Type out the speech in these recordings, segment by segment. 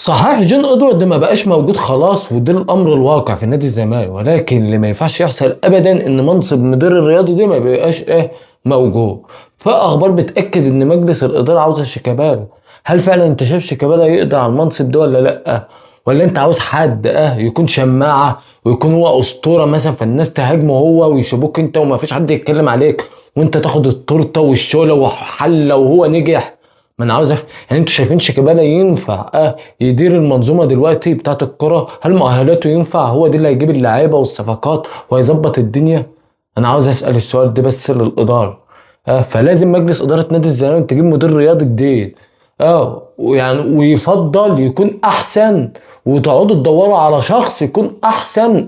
صحيح جون ادوارد ما بقاش موجود خلاص، وده الامر الواقع في نادي الزمالك، ولكن اللي ما ينفعش يحصل ابدا ان منصب مدير الرياضي ده ما بيبقاش موجود. فاخبار بتاكد ان مجلس الاداره عاوز شيكابالا. هل فعلا انت شايف شيكابالا يقدر على المنصب ده ولا لا؟ ولا انت عاوز حد يكون شماعه ويكون هو اسطوره مثلا، فالناس تهاجمه هو ويسيبوك انت وما فيش حد يتكلم عليك، وانت تاخد التورته والشوله وحله وهو نجح؟ ما انا عاوز يعني انتوا شايفين شيكابالا ينفع يدير المنظومه دلوقتي بتاعت الكره؟ هل مؤهلاته ينفع هو دي اللي هيجيب اللعيبه والصفقات وهيظبط الدنيا؟ انا عاوز اسال السؤال ده بس للاداره. فلازم مجلس اداره نادي الزمالك تجيب مدير رياضي جديد، ويعني ويفضل يكون احسن، وتقعدوا تدوروا على شخص يكون احسن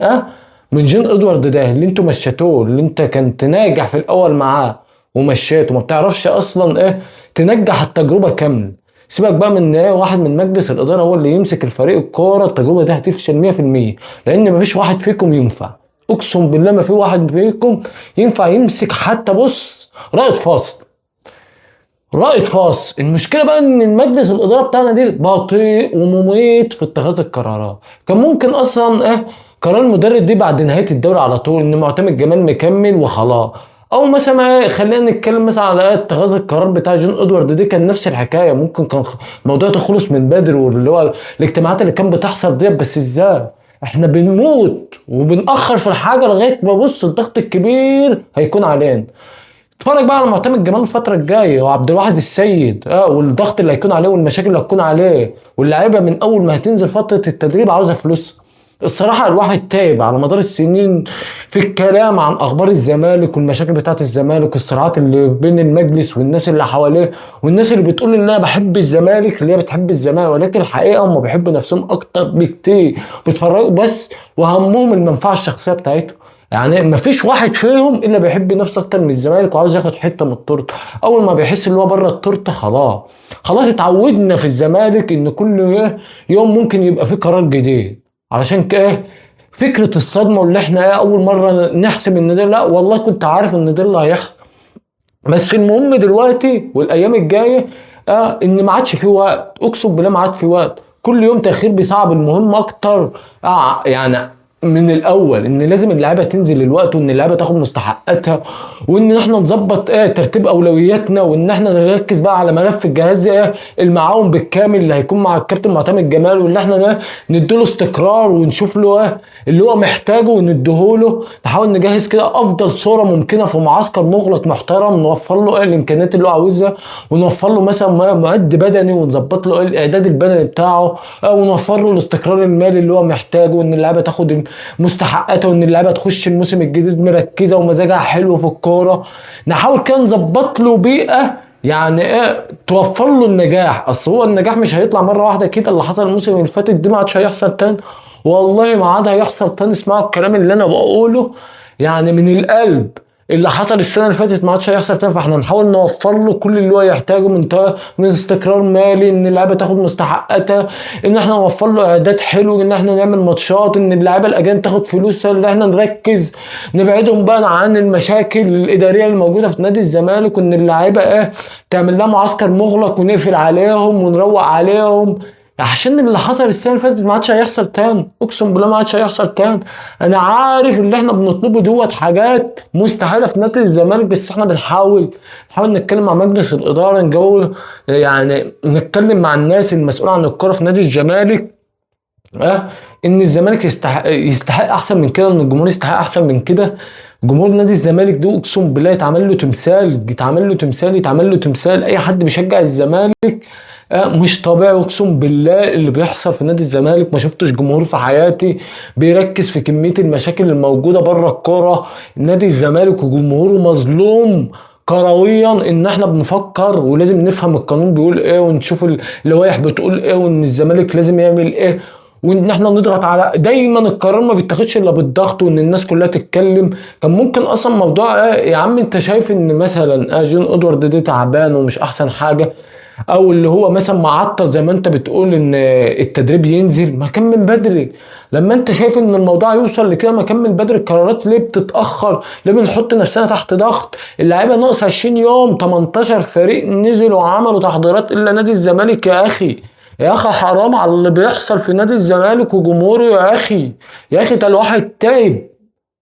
من جون ادوارد ده اللي انتوا مشيتوه، اللي انت كنت ناجح في الاول معاه ومشيته، ما بتعرفش اصلا تنجح التجربه كامله. سيبك بقى من واحد من مجلس الاداره هو اللي يمسك الفريق الكوره، التجربه دي هتفشل 100%، لان مفيش واحد فيكم ينفع. اقسم بالله ما في واحد فيكم ينفع يمسك حتى بص رائد فاصل. رائد فاصل. المشكله بقى ان المجلس الاداره بتاعنا دي بطيء ومميت في اتخاذ القرارات. كان ممكن اصلا قرار المدرب دي بعد نهايه الدوري على طول، ان معتمد جمال مكمل وخلاص. او مثلا خلينا نتكلم مثلا على اتخاذ القرار بتاع جون ادوارد دي، كان نفس الحكايه، ممكن كان الموضوع تخلص من بدري، واللي هو الاجتماعات اللي كان بتحصل دي. بس ازاي احنا بنموت وبنأخر في الحاجه لغايه ما بص الضغط الكبير هيكون علينا؟ اتفرج بقى على معتمد جمال الفترة الجاية وعبد الواحد السيد، والضغط اللي هيكون عليه والمشاكل اللي هتكون عليه، واللعيبة من أول ما هتنزل فترة التدريب عاوزة فلوس. الصراحة الواحد تايب على مدار السنين في الكلام عن أخبار الزمالك والمشاكل بتاعت الزمالك والصراعات اللي بين المجلس والناس اللي حواليه، والناس اللي بتقول إن أنا بحب الزمالك اللي هي بتحب الزمالك، ولكن الحقيقة هم بيحبوا نفسهم أكتر بكتير، بيتفرجوا بس وهمهم المنفعة الشخصية بتاعتهم. يعني مفيش واحد فيهم الا بيحب نفسه اكتر من الزمالك وعاوز ياخد حته من التورته. اول ما بيحس ان هو بره التورته خلاص. خلاص اتعودنا في الزمالك ان كل يوم ممكن يبقى فيه قرار جديد. علشان كده فكره الصدمه، واللي احنا اول مره نحسب ان ده، لا والله كنت عارف ان ده اللي هيحصل. بس المهم دلوقتي والايام الجايه ان ما عادش في وقت، اقسم بالله ما عاد في وقت. كل يوم تاخير بيصعب المهم اكتر. يعني من الاول ان لازم اللعيبه تنزل الوقت، وان اللعيبه تاخد مستحقاتها، وان احنا نظبط ترتيب اولوياتنا، وان احنا نركز بقى على ملف الجهاز المعاون بالكامل اللي هيكون مع الكابتن معتمد جمال، واللي احنا نديله استقرار ونشوف له اللي هو محتاجه ونديهوله. نحاول نجهز كده افضل صوره ممكنه في معسكر مغلق محترم، نوفر له الامكانيات اللي هو عاوزها، ونوفر له مثلا معد بدني، ونظبط له الاعداد البدني بتاعه، ونوفر له الاستقرار المالي اللي هو محتاجه، وان اللعيبه تاخد مستحقاتها، وان اللعيبه تخش الموسم الجديد مركزه ومزاجها حلو في الكوره. نحاول كده نظبط له بيئه يعني توفر له النجاح. اصل هو النجاح مش هيطلع مره واحده كده، اللي حصل الموسم اللي فاتت دي ما عادش هيحصل تاني، والله ما عاد هيحصل تاني. اسمعوا الكلام اللي انا بقوله يعني من القلب، اللي حصل السنه اللي فاتت ما عادش هيحصل تاني. فاحنا نحاول نوفر له كل اللي هو يحتاجه من استقرار مالي، ان اللعيبه تاخد مستحقاتها، ان احنا نوفر له اعداد حلو، ان احنا نعمل ماتشات، ان اللعيبه الاجانب تاخد فلوسها، ان احنا نركز نبعدهم بقى عن المشاكل الاداريه الموجوده في نادي الزمالك، وان اللعيبه تعمل لها معسكر مغلق ونقفل عليهم ونروق عليهم، عشان اللي حصل السنه اللي فاتت ما عادش هيحصل تاني. اقسم بالله ما عادش هيحصل تاني. انا عارف اللي احنا بنطلبه دوت حاجات مستحيله في نادي الزمالك، بس احنا بنحاول نتكلم مع مجلس الاداره، يعني نتكلم مع الناس المسؤوله عن الكره في نادي الزمالك، ان الزمالك يستحق احسن من كده، ان الجمهور يستحق احسن من كده. جمهور نادي الزمالك ده اقسم بالله يتعمل له تمثال، يتعمل له تمثال. اي حد بيشجع الزمالك مش طبيعي. اقسم بالله اللي بيحصل في نادي الزمالك ما شفتش جمهور في حياتي بيركز في كمية المشاكل الموجودة بره الكرة. نادي الزمالك وجمهوره مظلوم كرويا. ان احنا بنفكر ولازم نفهم القانون بيقول ايه، ونشوف اللوائح بتقول ايه، وان الزمالك لازم يعمل ايه، وان احنا نضغط على دايما. القرار ما بيتاخدش الا بالضغط، وان الناس كلها تتكلم. كان ممكن اصلا موضوع يا عم انت شايف ان مثلا جون ادوارد ده تعبان ومش احسن حاجه، او اللي هو مثلا معطل زي ما انت بتقول ان التدريب ينزل، ما كان من بدري. لما انت شايف ان الموضوع يوصل لكده ما كان من بدري. القرارات ليه بتتاخر؟ ليه بنحط نفسنا تحت ضغط؟ اللعيبه ناقص 20 يوم، 18 فريق نزلوا وعملوا تحضيرات الا نادي الزمالك يا اخي. يا اخي حرام على اللي بيحصل في نادي الزمالك وجمهوره يا اخي. يا اخي ده الواحد تعب.